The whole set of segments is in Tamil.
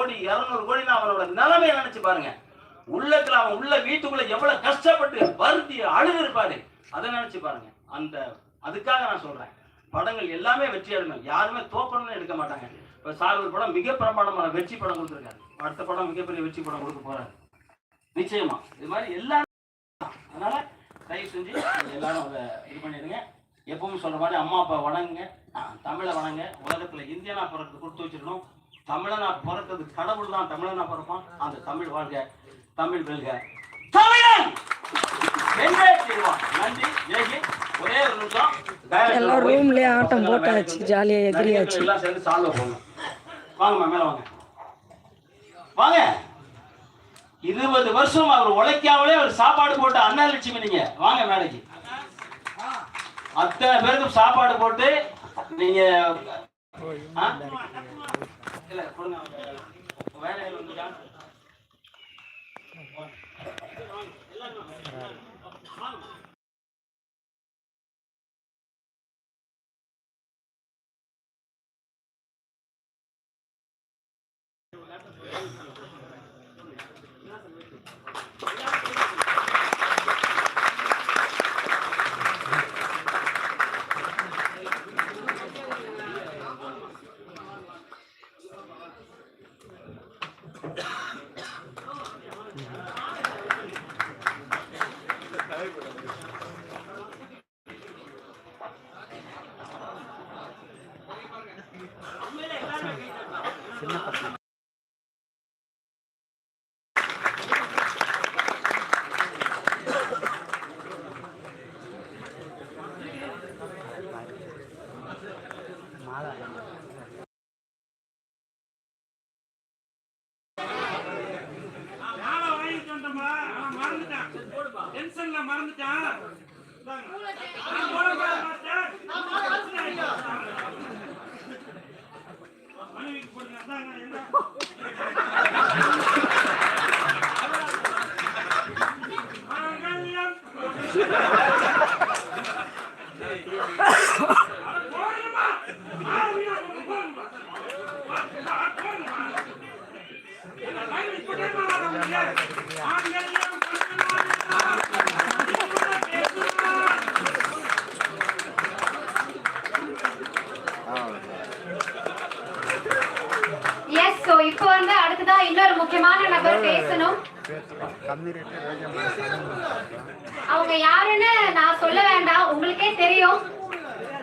கோடி 200 கோடினா அவனோட நிலைமையை நினைச்சு பாருங்க. உள்ளத்துல அவன் உள்ள வீட்டுக்குள்ள எவ்வளவு கஷ்டப்பட்டு வருத்தி அழுது இருப்பாரு, அதை நினைச்சு பாருங்க. அதுக்காக நான் சொல்றேன், படங்கள் எல்லாமே வெற்றி அடையணும், யாருமே தோக்கணும்னு எடுக்க மாட்டாங்க. இப்ப சார் ஒரு படம் மிக பிரமாண்டமான வெற்றி படம் கொடுத்துருக்காரு, அடுத்த படம் மிகப்பெரிய வெற்றி படம் கொடுக்க போறாரு நிச்சயமா. இது மாதிரி எல்லாரும் அதனால தயவு செஞ்சு எல்லாரும் அதை இது பண்ணிடுங்க. எப்பவும் சொல்ற மாதிரி அம்மா அப்பா வணங்குங்க, தமிழை வணங்க. உலகத்துல இந்தியனா பிறகு கொடுத்து வச்சிருக்கணும். தமிழனா பிறக்கிறது கடவுள் தான் தமிழனா பிறப்பான். அந்த தமிழ் வாழ்க, தமிழ் வெல்க, தமிழன் வென்றே தீருவான். நன்றி. ஜெய்ஹிந்த். ஒரே ஒரு நிமிஷம், எல்லாம் ரூம்லயே ஆட்டம் போட்டாச்சு, ஜாலியா எகிரியாச்சு. எல்லாம் சேர்ந்து சால்வ் போடணும். வாங்கம்மா மேல வாங்க, வாங்க. 20 வருஷம் அவர் உழைக்காமலே அவர் சாப்பாடு போட்டு அன்னலட்சுமி, நீங்க வாங்க மேடைக்கு. அத்தனை பேருக்கு சாப்பாடு போட்டு நீங்க இல்ல கொடுங்க, வேலையில் வந்துட்டா இப்போ வந்து அடுத்ததா இன்னொரு முக்கியமான நபர் பேசணும். அவங்க யாருன்னு நான் சொல்ல வேண்டாம், உங்களுக்கே தெரியும்.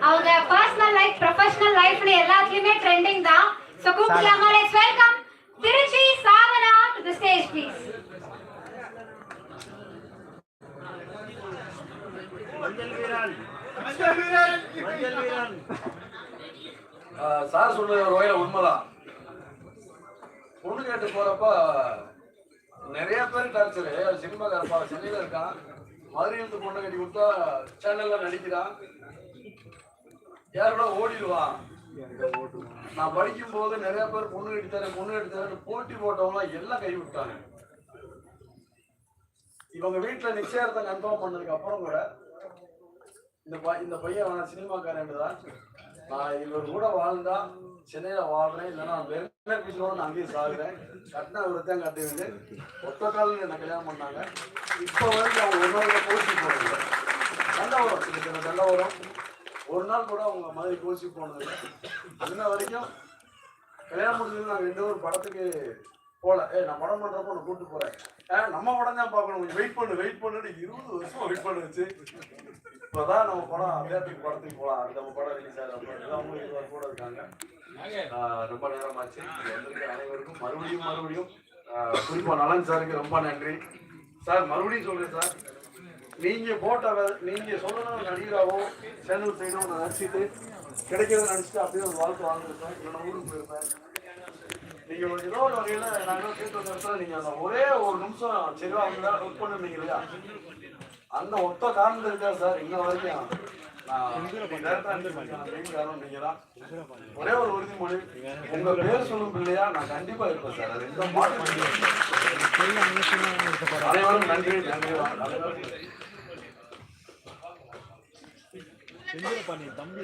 அவங்க பர்சனல் லைஃப், ப்ரொஃபஷனல் லைஃப்ல எல்லாத்துலயுமே ட்ரெண்டிங் தான். சோ கூப்பிடலாமா? Let's welcome Trichy Sadhana to the stage please. Sir சொல்றது ஒரு வகையில உண்மைதான். பொண்ணு கேட்டு போறப்ப நிறைய பேர் டார்ச்சரு. சினிமாக்காரப்பா சென்னையில இருக்கான், மதுரையிலிருந்து பொண்ணை கட்டி கொடுத்தா சேனல்ல நடிக்கிறான், யாரோட ஓடிடுவான். நான் படிக்கும் போது நிறைய பேர் பொண்ணு கட்டித்தரேன் போட்டி போட்டவங்க எல்லாம் கை விட்டாங்க. இவங்க வீட்டுல நிச்சயத்தை கன்ஃபார்ம் பண்ணதுக்கு அப்புறம் கூட இந்த பையன் சினிமாக்காரன் தான், நான் இவர் கூட வாழ்ந்தா சென்னையில வாழ்றேன், இல்லைன்னா வெறும் பேசணும்னு நான் அங்கேயும் சாகுறேன், கட்டின ஒருத்தான் கட்டுவேன், ஒத்த காலம் என்ன கல்யாணம் பண்ணாங்க. இப்போ வரைக்கும் அவங்க ஒரு நாள் கோச்சி போனதில்லை. சண்டை வரும், சண்டை வரும். ஒரு நாள் கூட அவங்க மாதிரி கோச்சி போனதில்லை. அதுனா வரைக்கும் கல்யாணம் முடிஞ்சது நாங்கள் 2 ஒரு படத்துக்கு போகல. நான் படம் பண்றப்போ நான் கூப்பிட்டு போறேன், நம்ம படம் தான் பார்க்கணும், கொஞ்சம் வெயிட் பண்ணுன்னு 20 வருஷம் வெயிட் பண்ண வச்சு இப்போதான் நம்ம படம் அபியாத்திக்கு படத்துக்கு போகலாம், நம்ம படம் ரிலீஸ் ஆகிடும். அவங்களும் கூட இருக்காங்க. ரொம்ப நேரமாச்சு. வந்திருக்க அனைவருக்கும் மறுபடியும் குறிப்பா நலன் சாருக்கு ரொம்ப நன்றி சார். மறுபடியும் சொல்றேன் சார், நீங்க சொல்லணும் நடிகராவோ சேனல் செய்யணும் நான் நினைச்சிட்டு கிடைக்கிறத நினைச்சிட்டு அப்படியே ஒரு வாழ்க்கை வாழ்ந்துருப்பேன், இல்லைன்னா ஊருக்கு போயிருப்பேன். நீங்க ஏதோ ஒரு வகையில நாங்கள் கேட்டு வந்த நீங்க அந்த ஒரே ஒரு நிமிஷம் சரிவா அவங்க நோட் பண்ணுவீங்க இல்லையா, அந்த ஒத்த காரணம் இருக்கா சார். இன்ன வரைக்கும் ஒரே ஒரு உறுதிமொழி, உங்க பேர் சொல்லும் பிள்ளையா நான் கண்டிப்பா இருப்பேன் சார். அது எந்த மாற்றம். அனைவரும் நன்றி. தம்பி